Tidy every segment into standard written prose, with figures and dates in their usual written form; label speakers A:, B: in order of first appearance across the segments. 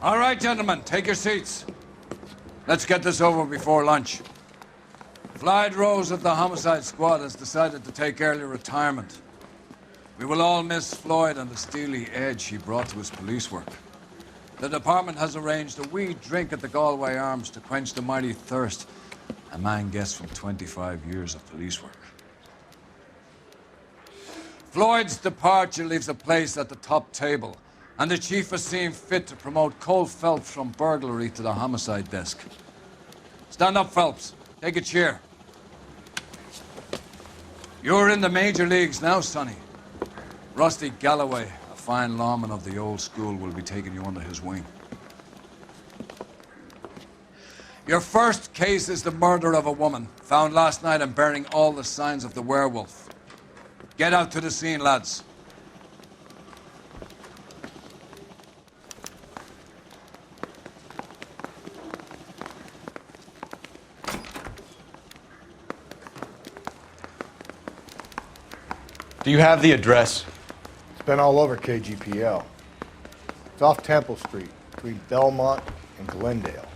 A: All right, gentlemen, take your seats. Let's get this over before lunch. Floyd Rose of the Homicide Squad has decided to take early retirement. We will all miss Floyd and the steely edge he brought to his police work. The department has arranged a wee drink at the Galloway Arms to quench the mighty thirst a man gets from 25 years of police work. Floyd's departure leaves a place at the top table, and the chief has seen fit to promote Cole Phelps from burglary to the homicide desk. Stand up, Phelps. Take a chair. You're in the major leagues now, Sonny. Rusty Galloway, a fine lawman of the old school, will be taking you under his wing. Your first case is the murder of a woman, found last night and bearing all the signs of the werewolf. Get out to the scene, lads.
B: Do you have the address?
C: It's been all over KGPL. It's off Temple Street, between Belmont and Glendale.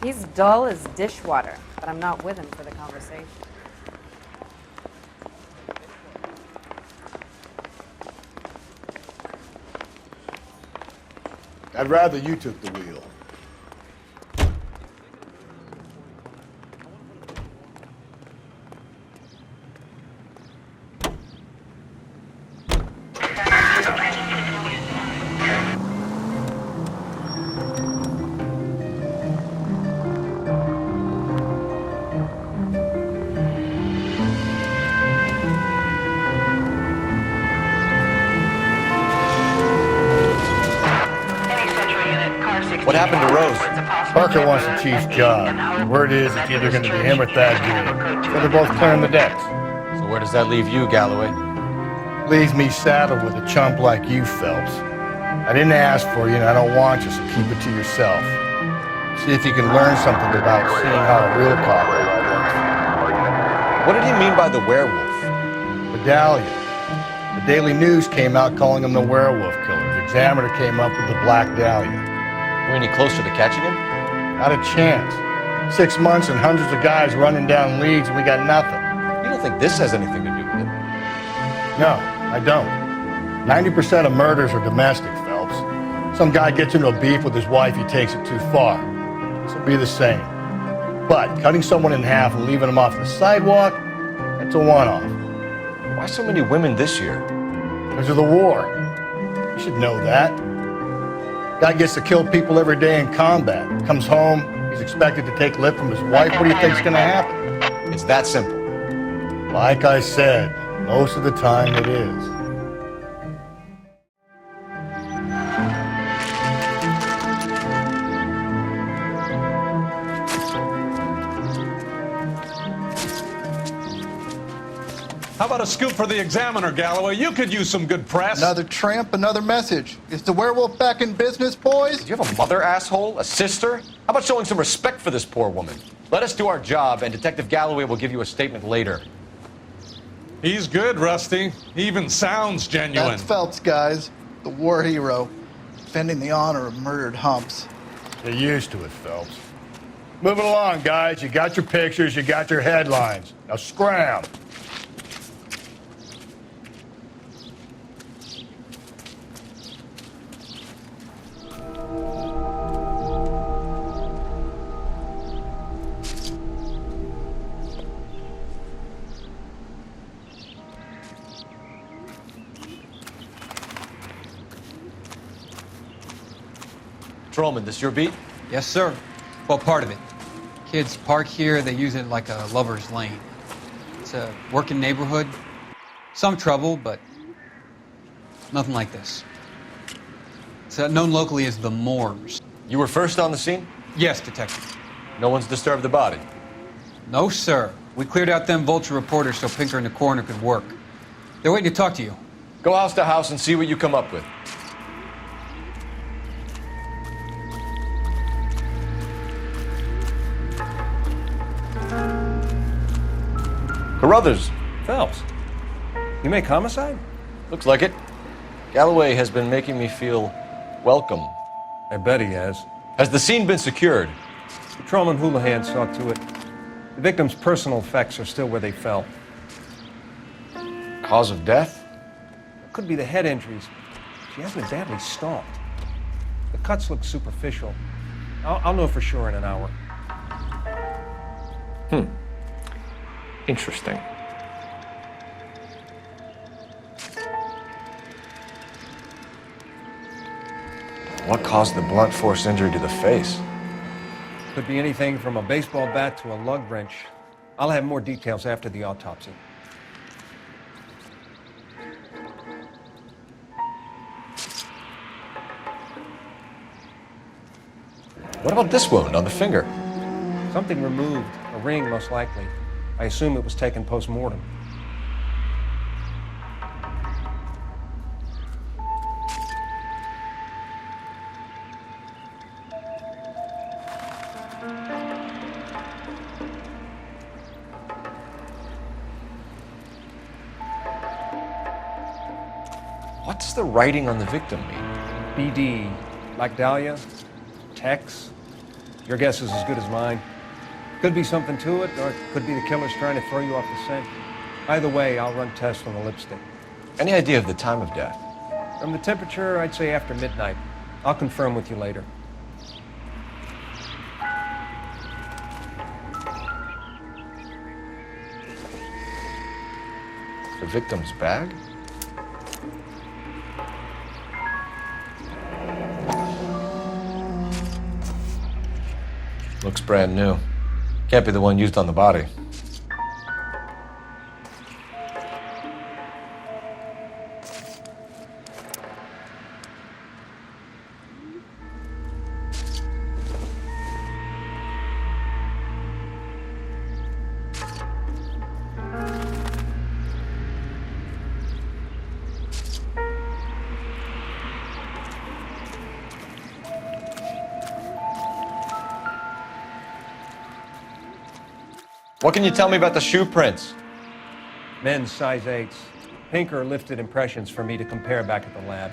D: He's dull as dishwater, but I'm not with him for the conversation.
C: I'd rather you took the wheel.
B: What happened to Rose?
C: Parker wants the chief's job. The word is it's either going to be him or Thad Green. So they're both clearing the decks.
B: So where does that leave you, Galloway?
C: Leaves me saddled with a chump like you, Phelps. I didn't ask for you, and I don't want you, so keep it to yourself. See if you can learn something about seeing how a real cop works.
B: What did he mean by the werewolf?
C: Medallion. The Daily News came out calling him the werewolf killer. The Examiner came up with the Black Dahlia.
B: Are we any closer to catching him?
C: Not a chance. 6 months and hundreds of guys running down leads, and we got nothing.
B: You don't think this has anything to do with it?
C: No, I don't. 90% of murders are domestic, Phelps. Some guy gets into a beef with his wife, he takes it too far. This will be the same. But cutting someone in half and leaving them off the sidewalk, that's a one-off.
B: Why so many women this year?
C: Because of the war. You should know that. Guy gets to kill people every day in combat. Comes home, he's expected to take lip from his wife. What do you think's gonna happen?
B: It's that simple.
C: Like I said, most of the time it is.
E: How about a scoop for the Examiner, Galloway? You could use some good press.
F: Another tramp, another message. Is the werewolf back in business, boys?
B: Do you have a mother, asshole? A sister? How about showing some respect for this poor woman? Let us do our job, and Detective Galloway will give you a statement later.
E: He's good, Rusty. He even sounds genuine.
F: That's Phelps, guys. The war hero. Defending the honor of murdered humps.
C: Get used to it, Phelps. Moving along, guys. You got your pictures, you got your headlines. Now scram.
B: Patrolman, this your beat?
G: Yes, sir. Well, part of it. Kids park here, they use it like a lover's lane. It's a working neighborhood. Some trouble, but nothing like this. It's known locally as the Moors.
B: You were first on the scene?
G: Yes, Detective.
B: No one's disturbed the body?
G: No, sir. We cleared out them vulture reporters so Pinker and the coroner could work. They're waiting to talk to you.
B: Go house to house and see what you come up with. Carruthers.
H: Phelps, you make Homicide?
B: Looks like it. Galloway has been making me feel welcome
H: I bet he has.
B: Has the scene been secured?
H: Patrolman Houlihan saw to it. The victim's personal effects are still where they fell.
B: Cause of death?
H: It could be the head injuries. She hasn't been badly stalked. The cuts look superficial. I'll know for sure in an hour.
I: Interesting.
B: What caused the blunt force injury to the face?
H: Could be anything from a baseball bat to a lug wrench. I'll have more details after the autopsy.
B: What about this wound on the finger?
H: Something removed, a ring most likely. I assume it was taken post-mortem.
B: What does the writing on the victim mean?
H: BD, like Dahlia, Tex. Your guess is as good as mine. Could be something to it, or it could be the killer's trying to throw you off the scent. Either way, I'll run tests on the lipstick.
B: Any idea of the time of death?
H: From the temperature, I'd say after midnight. I'll confirm with you later.
B: The victim's bag? Looks brand new. Can't be the one used on the body. What can you tell me about the shoe prints?
H: Men's size 8s. Pinker lifted impressions for me to compare back at the lab.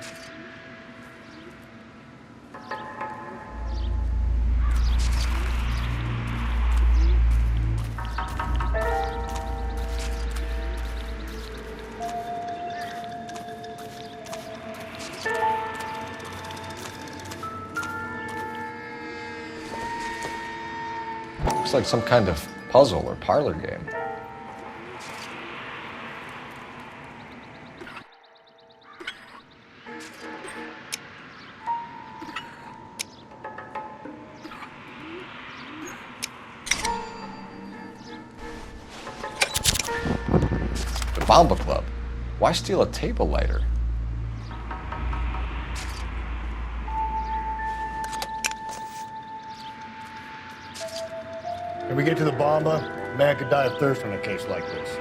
B: Looks like some kind of puzzle or parlor game. The Bomba Club. Why steal a table lighter?
C: When we get to the Bomba, a man could die of thirst on a case like this.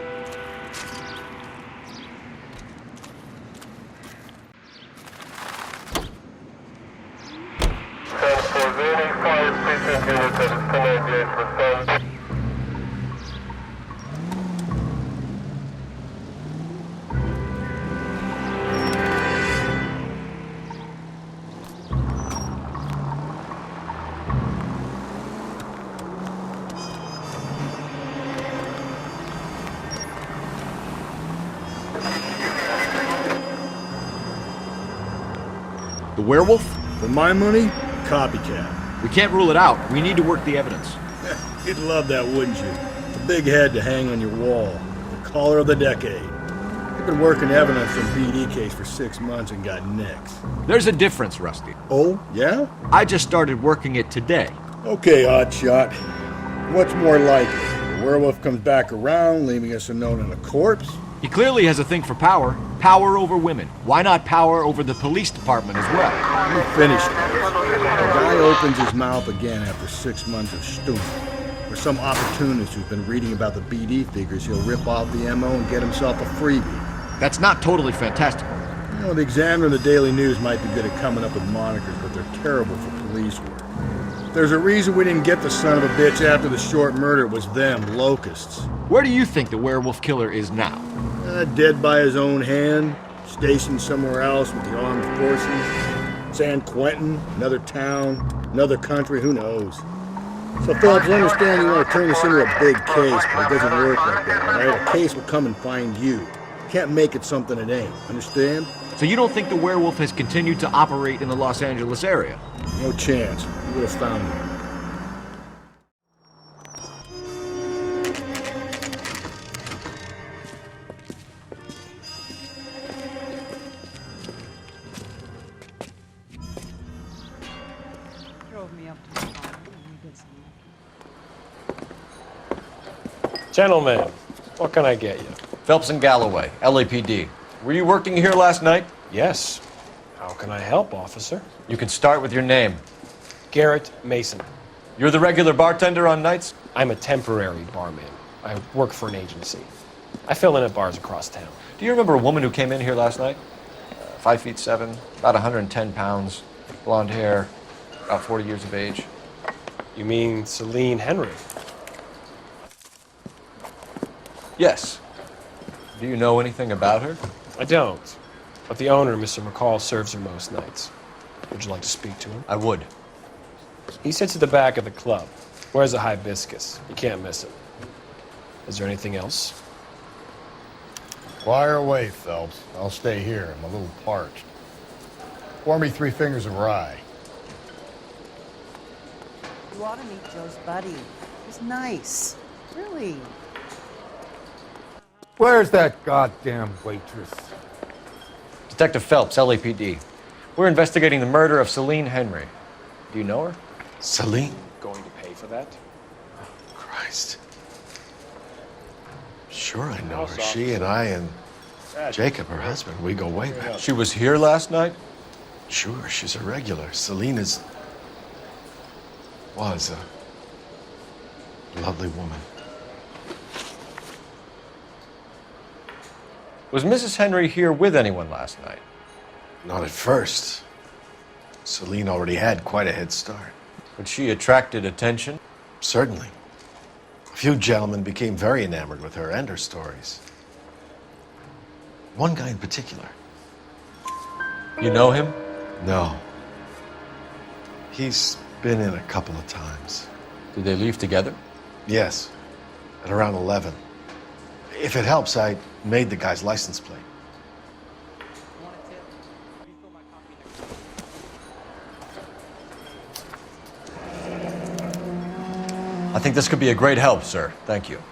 J: The werewolf?
C: For my money, copycat.
J: We can't rule it out. We need to work the evidence.
C: You'd love that, wouldn't you? A big head to hang on your wall. The caller of the decade. You've been working evidence on BD case for 6 months and got nicks.
J: There's a difference, Rusty.
C: Oh, yeah?
J: I just started working it today.
C: Okay, hotshot. What's more likely? The werewolf comes back around, leaving us a note on a corpse?
J: He clearly has a thing for power. Power over women. Why not power over the police department as well?
C: We're finished. The guy opens his mouth again after 6 months of stewing. For some opportunist who's been reading about the BD figures, he'll rip off the MO and get himself a freebie.
J: That's not totally fantastical.
C: You know, the Examiner and the Daily News might be good at coming up with monikers, but they're terrible for police work. There's a reason we didn't get the son of a bitch after the short murder. It was them, locusts.
J: Where do you think the werewolf killer is now?
C: Dead by his own hand, stationed somewhere else with the armed forces. San Quentin, another town, another country, who knows? So, Phelps, I understand you want to turn this into a big case, but it doesn't work like that, all right? A case will come and find you. You can't make it something it ain't, understand?
J: So you don't think the werewolf has continued to operate in the Los Angeles area?
C: No chance. You would have found me.
I: Gentlemen, what can I get you?
B: Phelps and Galloway, LAPD. Were you working here last night?
I: Yes. How can I help, officer?
B: You can start with your name.
I: Garrett Mason.
B: You're the regular bartender on nights?
I: I'm a temporary barman. I work for an agency. I fill in at bars across town.
B: Do you remember a woman who came in here last night? 5'7", about 110 pounds, blonde hair, about 40 years of age.
I: You mean Celine Henry?
B: Yes. Do you know anything about her?
I: I don't. But the owner, Mr. McCall, serves her most nights. Would you like to speak to him?
B: I would.
I: He sits at the back of the club. Wears a hibiscus. You can't miss it. Is there anything else?
C: Fire away, Phelps. I'll stay here. I'm a little parched. Pour me 3 fingers of rye.
K: You ought to meet Joe's buddy. He's nice. Really.
L: Where's that goddamn waitress?
B: Detective Phelps, LAPD. We're investigating the murder of Celine Henry. Do you know her?
I: Celine? Going to pay for that?
M: Christ. Sure I know her. She and I and Jacob, her husband, we go way back.
B: She was here last night?
M: Sure, she's a regular. Celine was a lovely woman.
B: Was Mrs. Henry here with anyone last night?
M: Not at first. Celine already had quite a head start.
B: But she attracted attention?
M: Certainly. A few gentlemen became very enamored with her and her stories. One guy in particular.
B: You know him?
M: No. He's been in a couple of times.
B: Did they leave together?
M: Yes. At around 11. If it helps, I made the guy's license plate.
B: I think this could be a great help, sir. Thank you.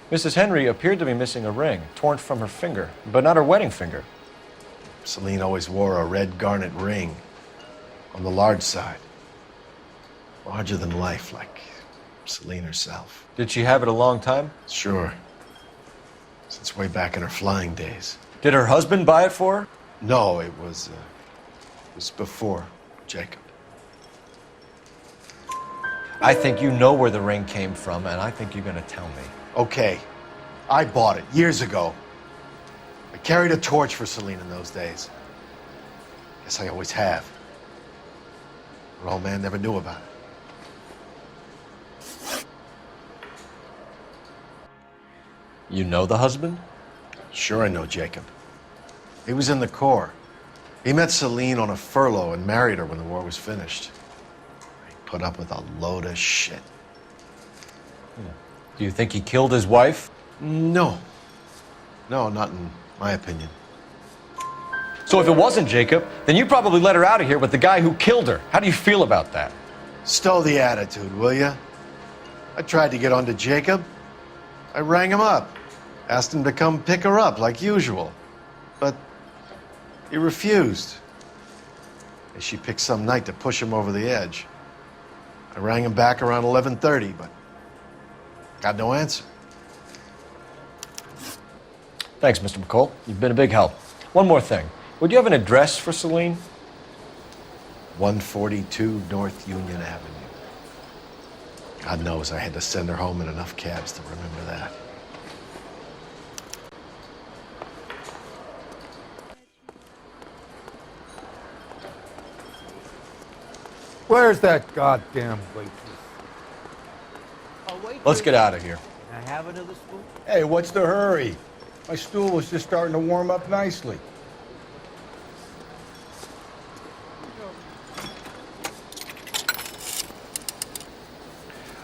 B: Mrs. Henry appeared to be missing a ring, torn from her finger, but not her wedding finger.
M: Celine always wore a red garnet ring on the large side. Larger than life, like Celine herself.
B: Did she have it a long time?
M: Sure. Since way back in her flying days.
B: Did her husband buy it for her?
M: No, it was before Jacob.
B: I think you know where the ring came from, and I think you're gonna tell me.
M: Okay, I bought it years ago. I carried a torch for Celine in those days. Guess I always have. Her old man never knew about it.
B: You know the husband?
M: Sure I know Jacob. He was in the Corps. He met Celine on a furlough and married her when the war was finished. He put up with a load of shit.
B: Do you think he killed his wife?
M: No. No, not in my opinion.
B: So if it wasn't Jacob, then you probably let her out of here with the guy who killed her. How do you feel about that?
M: Stow the attitude, will ya? I tried to get onto Jacob. I rang him up. Asked him to come pick her up like usual. But he refused. She picked some night to push him over the edge. I rang him back around 11:30, but got no answer.
B: Thanks, Mr. McCall. You've been a big help. One more thing. Would you have an address for Celine?
M: 142 North Union Avenue. God knows I had to send her home in enough cabs to remember that.
L: Where's that goddamn waitress?
B: Let's get out of here.
L: Can I have another spoon?
C: Hey, what's the hurry? My stool was just starting to warm up nicely.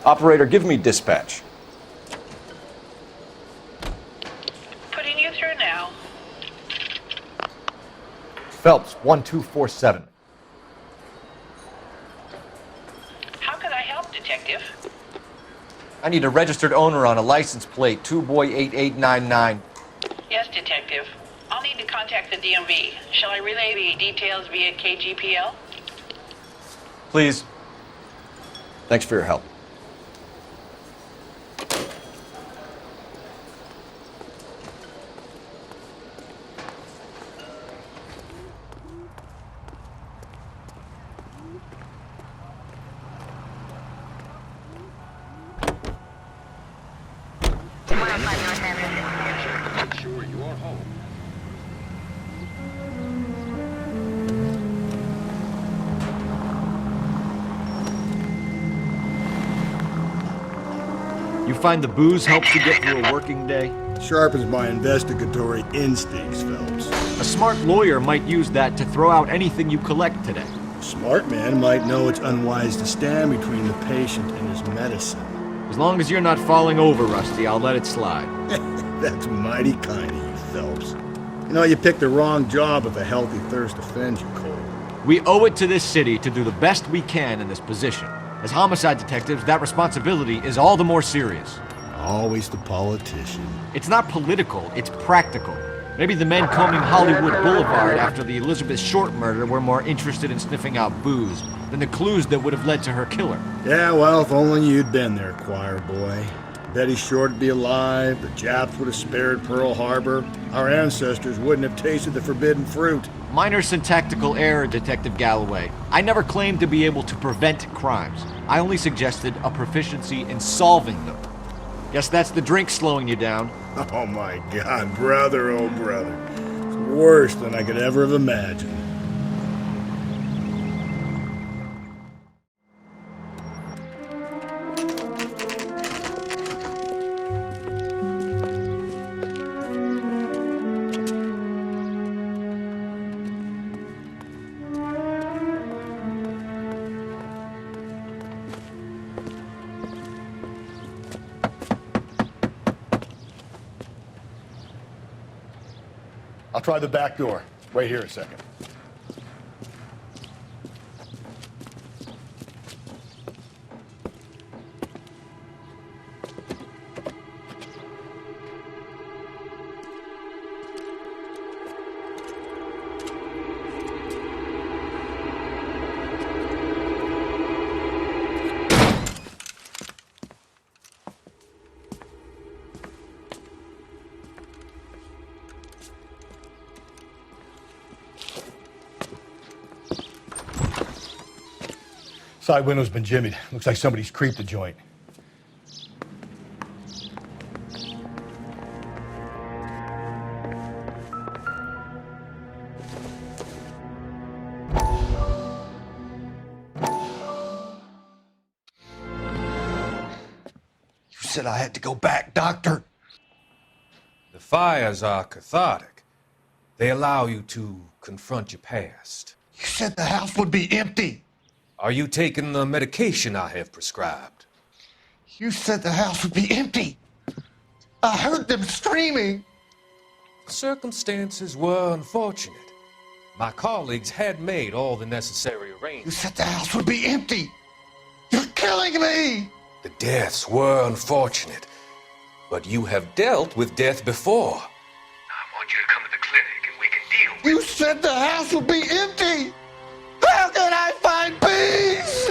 B: Operator, give me dispatch.
N: Putting you through now.
B: Phelps, 1247.
N: How can I help, Detective?
B: I need a registered owner on a license plate, 2boy8899.
N: Yes, Detective. I'll need to contact the DMV. Shall I relay the details via KGPL?
B: Please. Thanks for your help.
J: You find the booze helps you get through a working day?
C: Sharpens my investigatory instincts, Phelps.
J: A smart lawyer might use that to throw out anything you collect today.
C: A smart man might know it's unwise to stand between the patient and his medicine.
J: As long as you're not falling over, Rusty, I'll let it slide.
C: That's mighty kind of you, Phelps. You know, you picked the wrong job if a healthy thirst offends you, Cole.
J: We owe it to this city to do the best we can in this position. As homicide detectives, that responsibility is all the more serious.
C: Always the politician.
J: It's not political, it's practical. Maybe the men combing Hollywood Boulevard after the Elizabeth Short murder were more interested in sniffing out booze than the clues that would have led to her killer.
C: Yeah, well, if only you'd been there, choir boy. Betty Short would be alive, the Japs would have spared Pearl Harbor, our ancestors wouldn't have tasted the forbidden fruit.
J: Minor syntactical error, Detective Galloway. I never claimed to be able to prevent crimes. I only suggested a proficiency in solving them. Guess that's the drink slowing you down.
C: Oh my God, brother, oh brother. It's worse than I could ever have imagined. I'll try the back door. Wait here a second. Side window's been jimmied. Looks like somebody's creeped the joint.
O: You said I had to go back, Doctor.
P: The fires are cathartic. They allow you to confront your past.
O: You said the house would be empty.
P: Are you taking the medication I have prescribed?
O: You said the house would be empty. I heard them screaming.
P: Circumstances were unfortunate. My colleagues had made all the necessary arrangements.
O: You said the house would be empty. You're killing me.
P: The deaths were unfortunate, but you have dealt with death before. I want you to come to the clinic and we can deal with it.
O: You said the house would be empty. How can I find peace?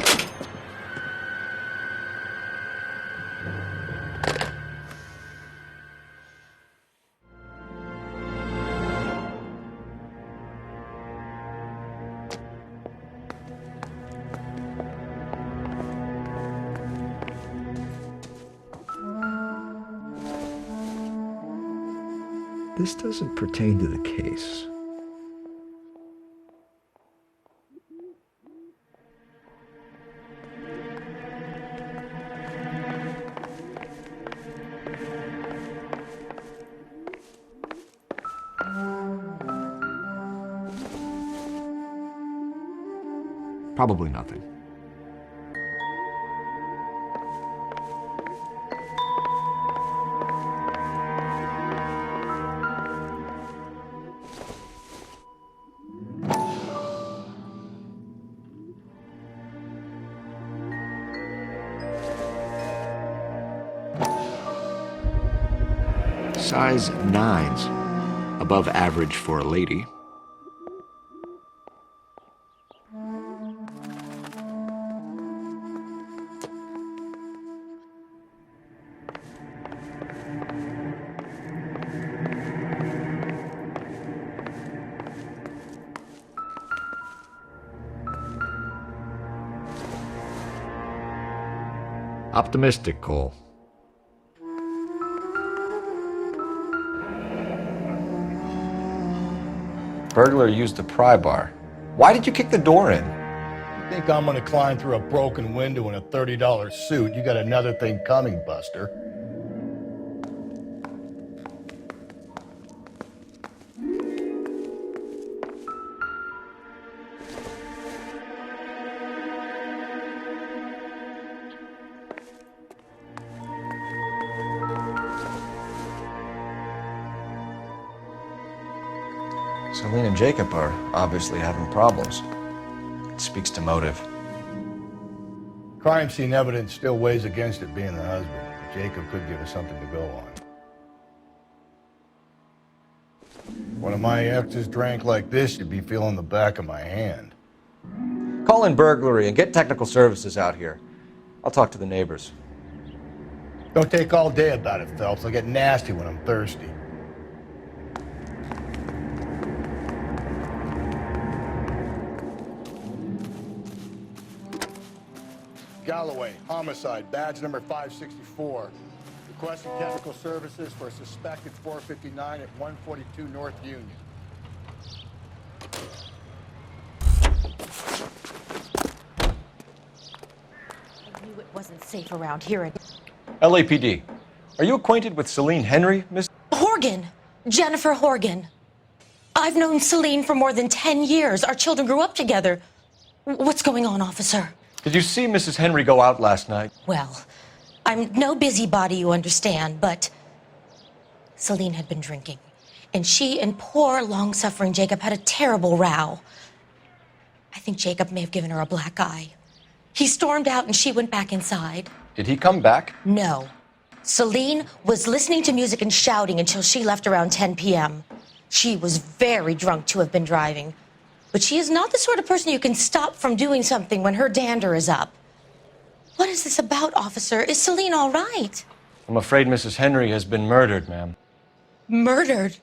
Q: This doesn't pertain to the case.
J: Probably nothing. Size 9s, above average for a lady. Optimistic, Cole.
B: Burglar used a pry bar. Why did you kick the door in?
C: You think I'm gonna climb through a broken window in a $30 suit? You got another thing coming, Buster.
B: Celine and Jacob are obviously having problems. It speaks to motive.
C: Crime scene evidence still weighs against it being the husband. Jacob could give us something to go on. One of my exes drank like this, you'd be feeling the back of my hand.
B: Call in burglary and get technical services out here. I'll talk to the neighbors.
C: Don't take all day about it, Phelps. I'll get nasty when I'm thirsty. Galloway, homicide, badge number 564. Requesting technical services for a suspected 459 at 142 North Union.
R: I knew it wasn't safe around here.
B: LAPD. Are you acquainted with Celine Henry, Miss?
R: Horgan. Jennifer Horgan. I've known Celine for more than 10 years. Our children grew up together. What's going on, officer?
B: Did you see Mrs. Henry go out last night?
R: Well, I'm no busybody, you understand, but Celine had been drinking, and she and poor, long-suffering Jacob had a terrible row. I think Jacob may have given her a black eye. He stormed out, and she went back inside.
B: Did he come back?
R: No. Celine was listening to music and shouting until she left around 10 p.m. She was very drunk to have been driving. But she is not the sort of person you can stop from doing something when her dander is up. What is this about, officer? Is Celine all right?
B: I'm afraid Mrs. Henry has been murdered, ma'am.
R: Murdered?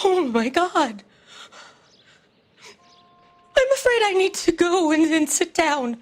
R: Oh, my God. I'm afraid I need to go and sit down.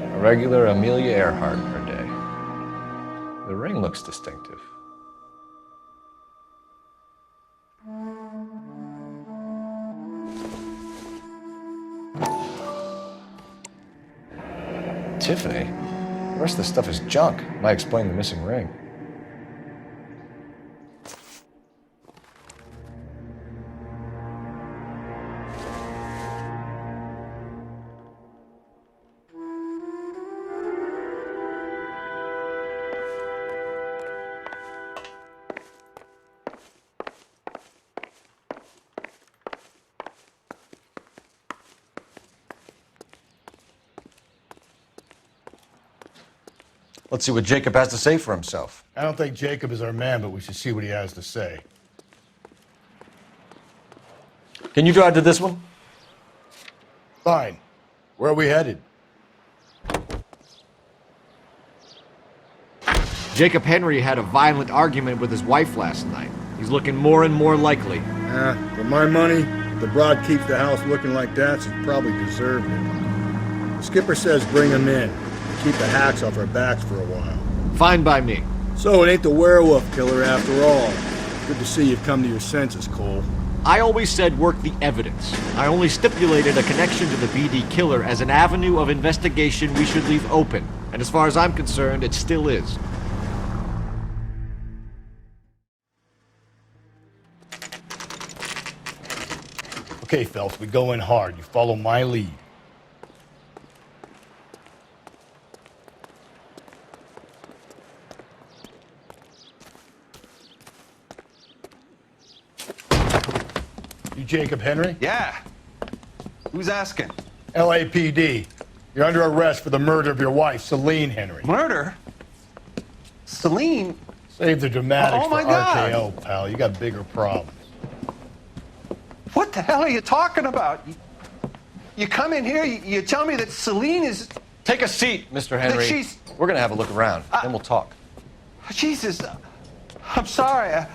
B: A regular Amelia Earhart per day. The ring looks distinctive. Tiffany? The rest of the stuff is junk. Might explain the missing ring. Let's see what Jacob has to say for himself.
C: I don't think Jacob is our man, but we should see what he has to say.
B: Can you drive to this one?
C: Fine. Where are we headed?
J: Jacob Henry had a violent argument with his wife last night. He's looking more and more likely.
C: For my money, if the broad keeps the house looking like that, she's probably deserved it. The skipper says bring him in. Keep the hacks off our backs for a while.
J: Fine by me.
C: So it ain't the werewolf killer after all. Good to see you've come to your senses, Cole.
J: I always said work the evidence. I only stipulated a connection to the BD killer as an avenue of investigation we should leave open. And as far as I'm concerned, it still is.
C: Okay, Phelps, we go in hard. You follow my lead. You Jacob Henry?
O: Yeah. Who's asking?
C: LAPD. You're under arrest for the murder of your wife, Celine Henry.
O: Murder? Celine?
C: Save the dramatics
O: Oh, my
C: for
O: God.
C: RKO, pal. You got bigger problems.
O: What the hell are you talking about? You come in here, you tell me that Celine is...
B: Take a seat, Mr. Henry.
O: That she's...
B: We're gonna have a look around, then we'll talk.
O: Jesus, I'm sorry.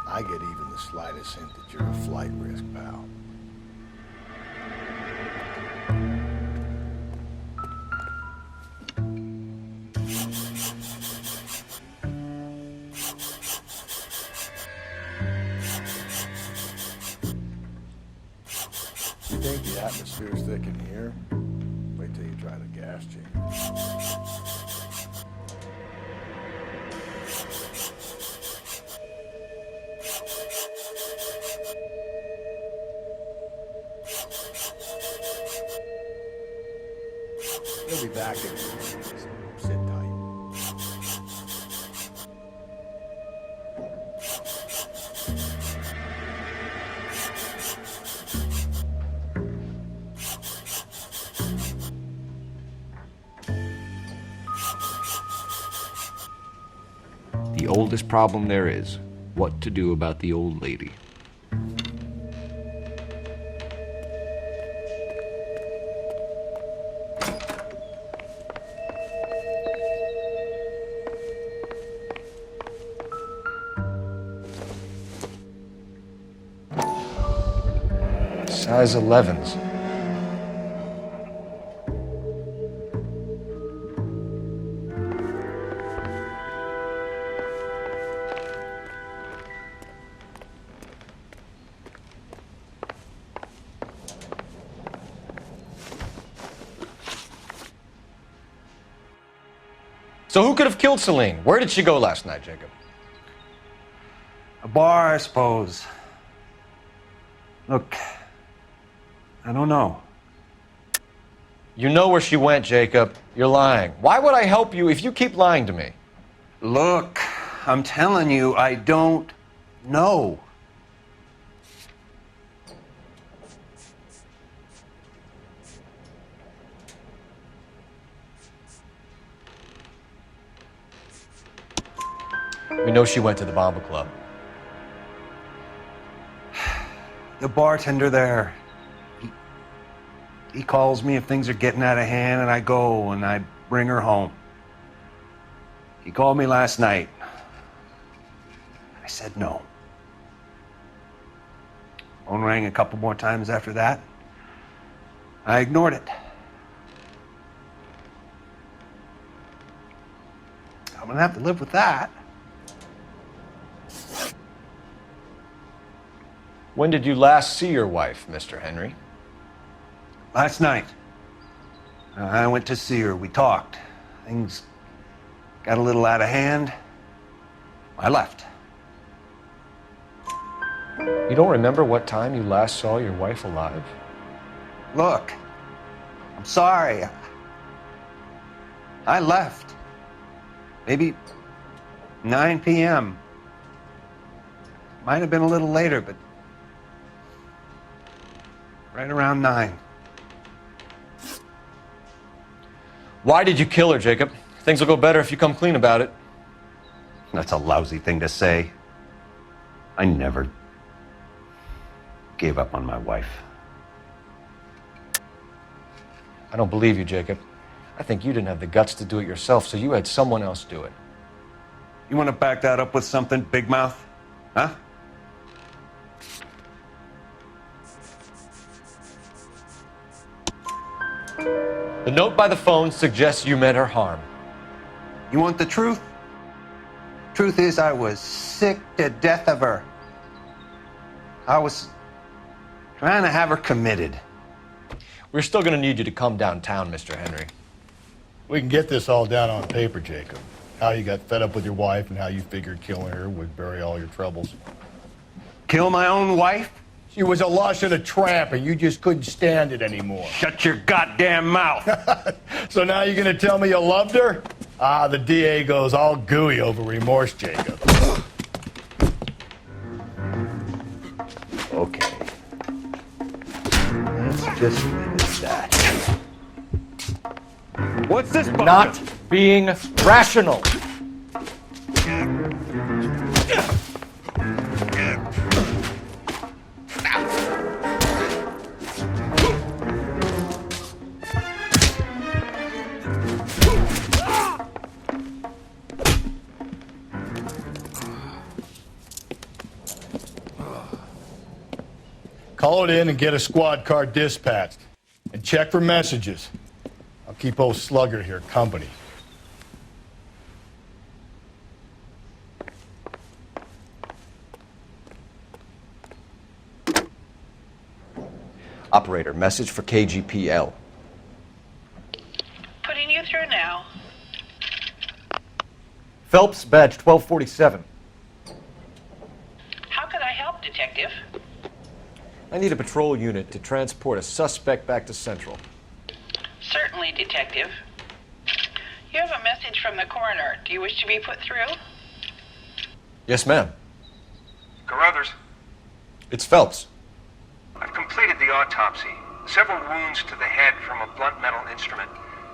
C: I get even the slightest hint that you're a flight risk, pal. You think the atmosphere's thick in here? Wait till you try the gas chamber. He'll be back in a minute. Just sit tight.
J: The oldest problem there is, what to do about the old lady.
B: Size 11s. So who could have killed Celine? Where did she go last night, Jacob?
O: A bar, I suppose. Look, I don't know.
B: You know where she went, Jacob. You're lying. Why would I help you if you keep lying to me?
O: Look, I'm telling you, I don't know.
B: We know she went to the Bomba Club.
O: The bartender there, he calls me if things are getting out of hand, and I go and I bring her home. He called me last night. I said no. Phone rang a couple more times after that. I ignored it. I'm gonna have to live with that.
B: When did you last see your wife, Mr. Henry?
O: Last night. I went to see her. We talked. Things got a little out of hand. I left.
B: You don't remember what time you last saw your wife alive?
O: Look, I'm sorry. I left. Maybe 9 p.m. Might have been a little later, but right around 9.
B: Why did you kill her, Jacob? Things will go better if you come clean about it.
O: That's a lousy thing to say. I never gave up on my wife.
B: I don't believe you, Jacob. I think you didn't have the guts to do it yourself, so you had someone else do it.
O: You want to back that up with something, Big Mouth? Huh?
B: The note by the phone suggests you meant her harm.
O: You want the truth? Truth is, I was sick to death of her. I was trying to have her committed.
B: We're still going to need you to come downtown, Mr. Henry.
C: We can get this all down on paper, Jacob. How you got fed up with your wife and how you figured killing her would bury all your troubles.
O: Kill my own wife?
C: She was a lush and a tramp, and you just couldn't stand it anymore.
O: Shut your goddamn mouth.
C: So now you're going to tell me you loved her? Ah, the DA goes all gooey over remorse, Jacob.
O: Okay. Let's just leave it at that. What's this?
B: You're not being rational.
C: Call it in and get a squad car dispatched. And check for messages. I'll keep old Slugger here company.
B: Operator, message for KGPL.
N: Putting you through now.
B: Phelps, badge 1247.
N: How could I help, Detective?
B: I need a patrol unit to transport a suspect back to Central.
N: Certainly, Detective. You have a message from the coroner. Do you wish to be put through?
B: Yes, ma'am.
S: Carruthers,
B: It's Phelps.
S: I've completed the autopsy. Several wounds to the head from a blunt metal instrument.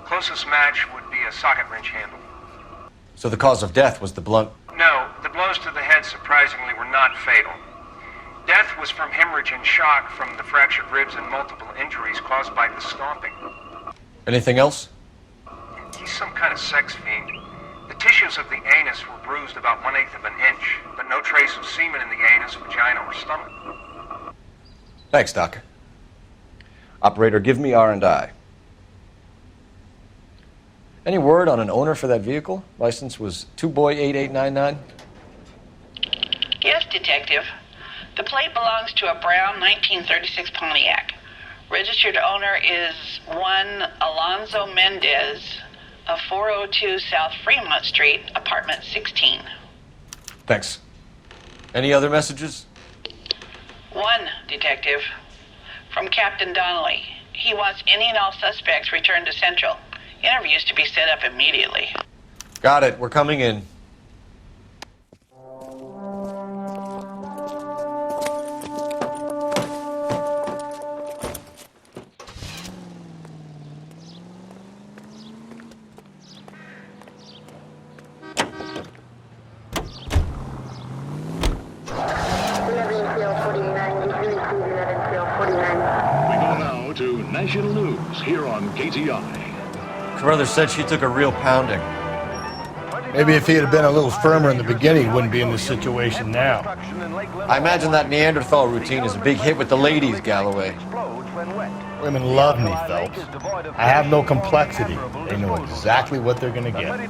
S: Closest match would be a socket wrench handle.
B: So the cause of death was the blunt...
S: No, the blows to the head surprisingly were not fatal. Death was from hemorrhage and shock from the fractured ribs and multiple injuries caused by the stomping.
B: Anything else?
S: He's some kind of sex fiend. The tissues of the anus were bruised about 1/8 of an inch, but no trace of semen in the anus, vagina, or stomach.
B: Thanks, Doc. Operator, give me R&I. Any word on an owner for that vehicle? License was 2boy8899.
N: Yes, Detective. The plate belongs to a brown 1936 Pontiac. Registered owner is one Alonzo Mendez of 402 South Fremont Street, apartment 16.
B: Thanks. Any other messages?
N: One, Detective. From Captain Donnelly. He wants any and all suspects returned to Central. Interviews to be set up immediately.
B: Got it. We're coming in.
T: National news here on KTI.
B: Carruthers said she took a real pounding.
C: Maybe if he had been a little firmer in the beginning, he wouldn't be in this situation now.
B: I imagine that Neanderthal routine is a big hit with the ladies, Galloway.
C: Women love me, Phelps. I have no complexity. They know exactly what they're going to get.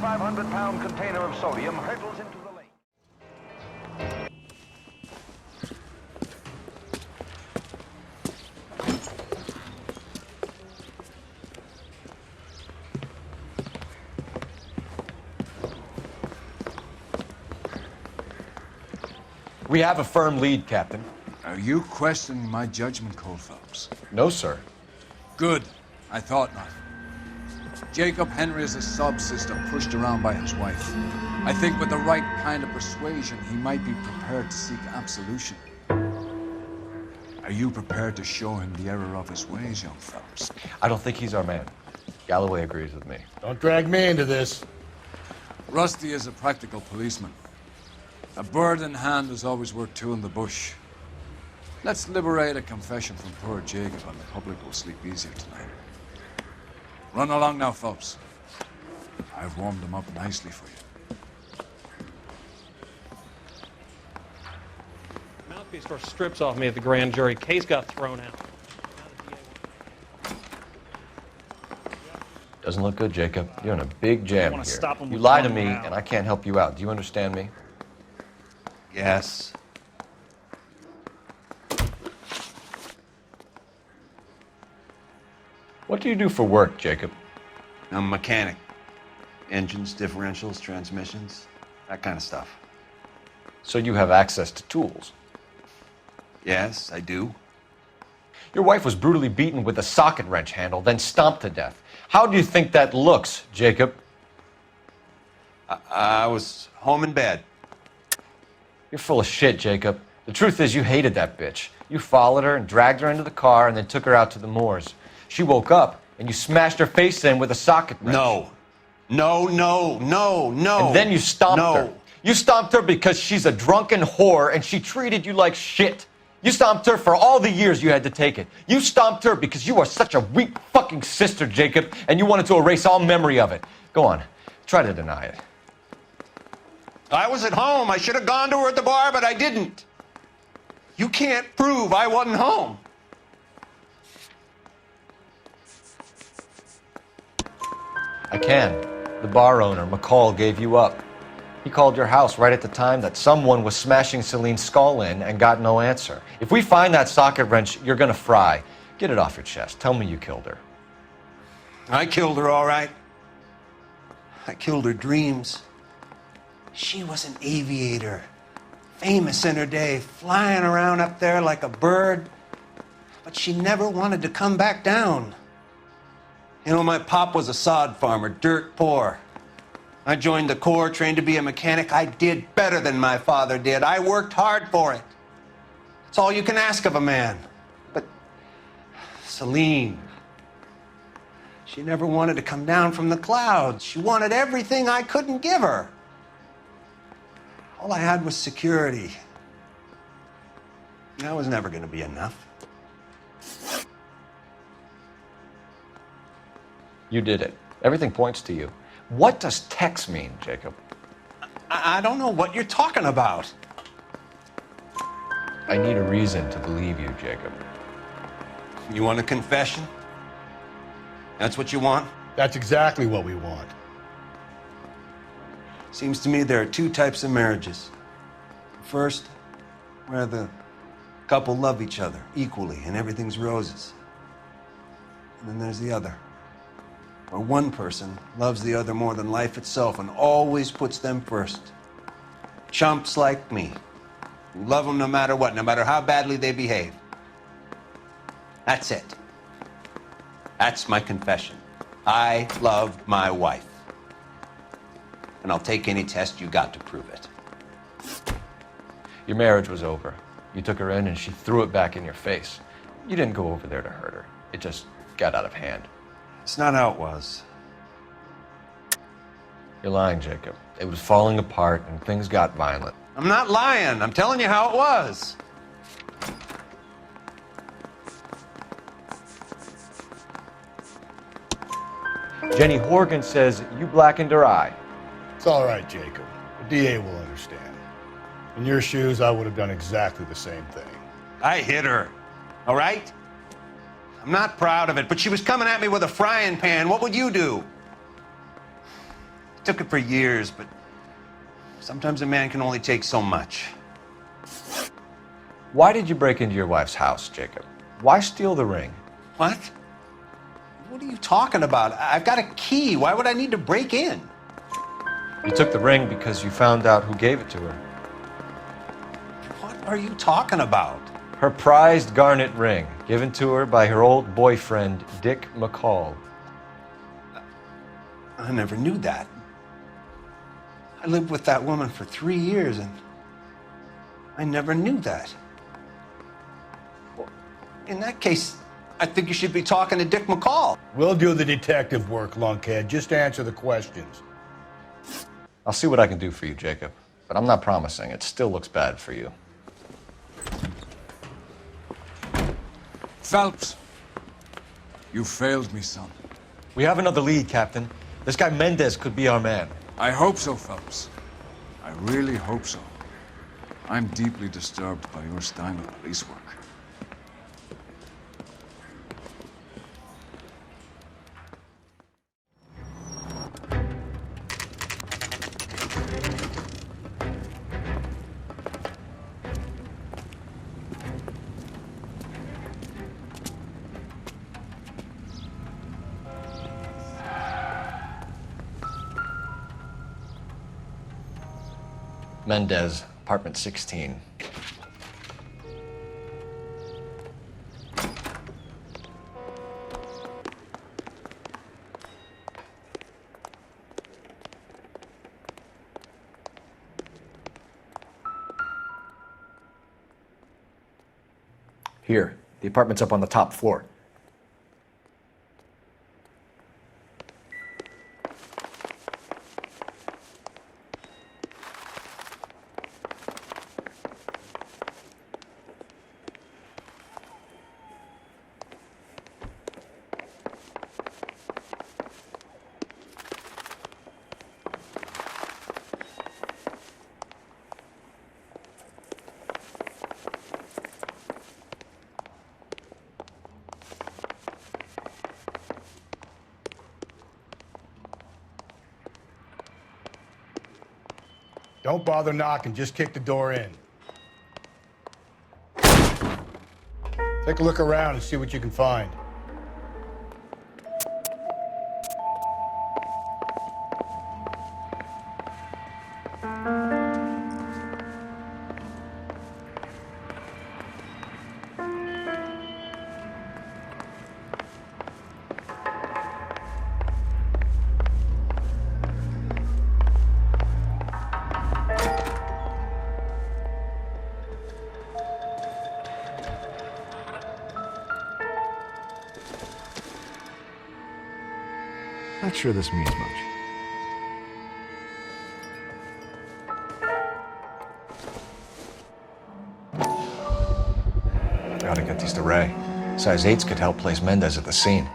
B: We have a firm lead, Captain.
A: Are you questioning my judgment call, Phelps?
B: No, sir.
A: Good. I thought not. Jacob Henry is a sub-sister pushed around by his wife. I think with the right kind of persuasion, he might be prepared to seek absolution. Are you prepared to show him the error of his ways, young Phelps?
B: I don't think he's our man. Galloway agrees with me.
C: Don't drag me into this.
A: Rusty is a practical policeman. A bird in hand is always worth two in the bush. Let's liberate a confession from poor Jacob, and the public will sleep easier tonight. Run along now, Phelps. I've warmed them up nicely for you.
U: Mouthpiece for strips off me at the grand jury. Case got thrown out.
B: Doesn't look good, Jacob. You're in a big jam
U: wanna
B: here.
U: stop him
B: You
U: with
B: lie to
U: one
B: me,
U: round.
B: and I can't help you out. Do you understand me?
O: Yes.
B: What do you do for work, Jacob?
O: I'm a mechanic. Engines, differentials, transmissions, that kind of stuff.
B: So you have access to tools?
O: Yes, I do.
B: Your wife was brutally beaten with a socket wrench handle, then stomped to death. How do you think that looks, Jacob?
O: I was home in bed.
B: You're full of shit, Jacob. The truth is you hated that bitch. You followed her and dragged her into the car and then took her out to the moors. She woke up and you smashed her face in with a socket wrench.
O: No. No.
B: And then you stomped her. You stomped her because she's a drunken whore and she treated you like shit. You stomped her for all the years you had to take it. You stomped her because you are such a weak fucking sister, Jacob, and you wanted to erase all memory of it. Go on. Try to deny it.
O: I was at home. I should have gone to her at the bar, but I didn't. You can't prove I wasn't home.
B: I can. The bar owner, McCall, gave you up. He called your house right at the time that someone was smashing Celine's skull in and got no answer. If we find that socket wrench, you're gonna fry. Get it off your chest. Tell me you killed her.
O: I killed her, all right. I killed her dreams. She was an aviator, famous in her day, flying around up there like a bird, but she never wanted to come back down. You know, my pop was a sod farmer, dirt poor. I joined the Corps, trained to be a mechanic. I did better than my father did. I worked hard for it. That's all you can ask of a man. But Celine, she never wanted to come down from the clouds. She wanted everything I couldn't give her. All I had was security. That was never going to be enough.
B: You did it. Everything points to you. What does Tex mean, Jacob?
O: I don't know what you're talking about.
B: I need a reason to believe you, Jacob.
O: You want a confession? That's what you want?
C: That's exactly what we want.
O: Seems to me there are two types of marriages. First, where the couple love each other equally and everything's roses. And then there's the other, where one person loves the other more than life itself and always puts them first. Chumps like me, who love them no matter what, no matter how badly they behave. That's it. That's my confession. I love my wife. And I'll take any test you got to prove it.
B: Your marriage was over. You took her in and she threw it back in your face. You didn't go over there to hurt her. It just got out of hand.
O: It's not how it was.
B: You're lying, Jacob. It was falling apart and things got violent.
O: I'm not lying. I'm telling you how it was.
B: Jenny Horgan says you blackened her eye.
C: It's all right, Jacob. The DA will understand. In your shoes, I would have done exactly the same thing.
O: I hit her, all right? I'm not proud of it, but she was coming at me with a frying pan. What would you do? I took it for years, but sometimes a man can only take so much.
B: Why did you break into your wife's house, Jacob? Why steal the ring?
O: What? What are you talking about? I've got a key. Why would I need to break in?
B: You took the ring because you found out who gave it to her.
O: What are you talking about?
B: Her prized garnet ring, given to her by her old boyfriend, Dick McCall.
O: I never knew that. I lived with that woman for 3 years, and I never knew that. Well, in that case, I think you should be talking to Dick McCall.
C: We'll do the detective work, lunkhead. Just answer the questions.
B: I'll see what I can do for you, Jacob. But I'm not promising. It still looks bad for you.
A: Phelps, you failed me, son.
B: We have another lead, Captain. This guy Mendez could be our man.
A: I hope so, Phelps. I really hope so. I'm deeply disturbed by your style of police work.
B: Mendez, apartment 16.
J: Here, the apartment's up on the top floor.
C: Don't bother knocking, just kick the door in. Take a look around and see what you can find.
J: Not sure this means much.
B: Gotta get these to Ray. Size 8s could help place Mendez at the scene.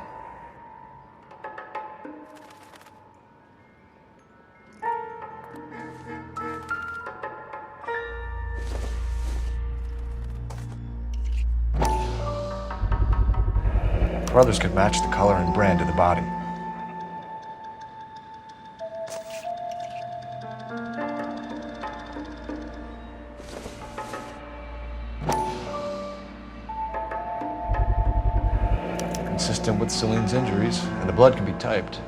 B: Brothers could match the color and brand of the body. Consistent with Celine's injuries, and the blood can be typed.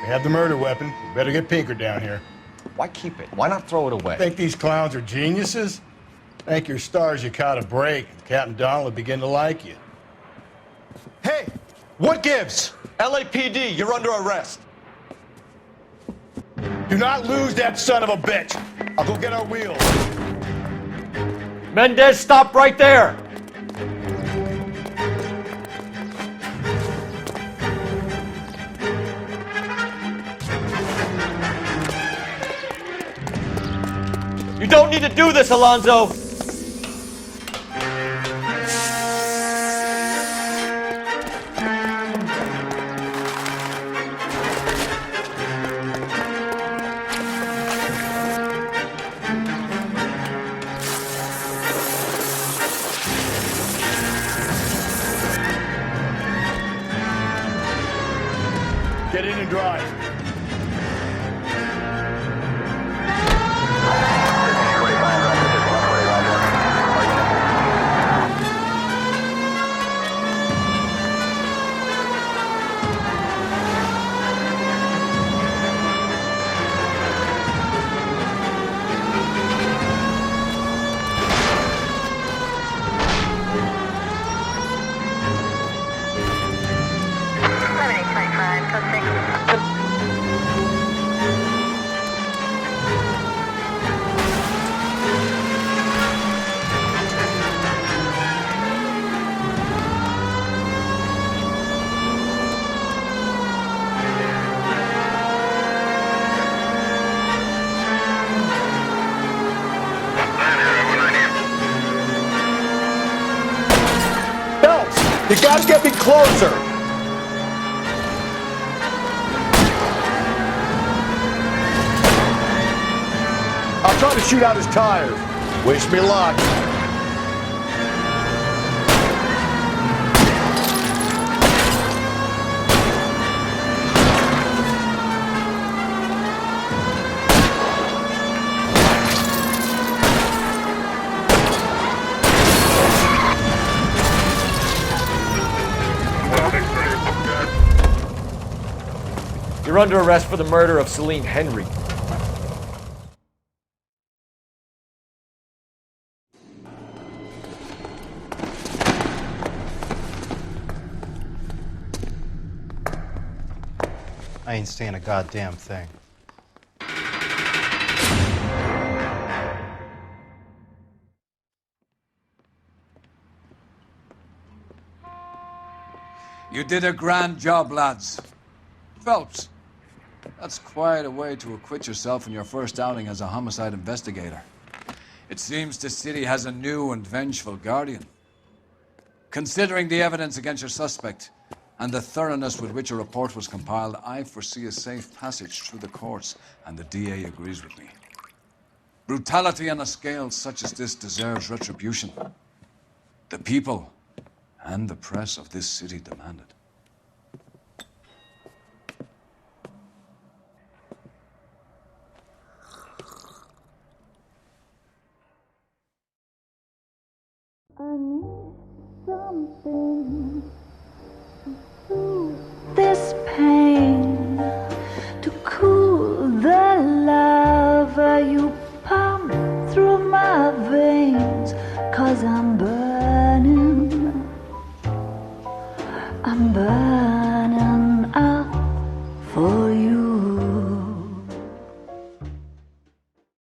C: We have the murder weapon. We better get Pinker down here.
B: Why keep it? Why not throw it away?
C: Think these clowns are geniuses? Thank your stars you caught a break. Captain Donnelly begin to like you.
B: Hey! What gives? LAPD, you're under arrest.
C: Do not lose that son of a bitch. I'll go get our wheels.
B: Mendez, stop right there! You don't need to do this, Alonzo!
C: Get in and drive.
B: You gotta get me closer.
C: I'll try to shoot out his tires. Wish me luck.
B: You're under arrest for the murder of Celine Henry.
F: I ain't saying a goddamn thing.
A: You did a grand job, lads. Phelps, that's quite a way to acquit yourself in your first outing as a homicide investigator. It seems the city has a new and vengeful guardian. Considering the evidence against your suspect and the thoroughness with which a report was compiled, I foresee a safe passage through the courts, and the DA agrees with me. Brutality on a scale such as this deserves retribution. The people and the press of this city demand it.
D: I need something to soothe this pain, to cool the lava you pump through my veins, 'cause I'm burning up for you.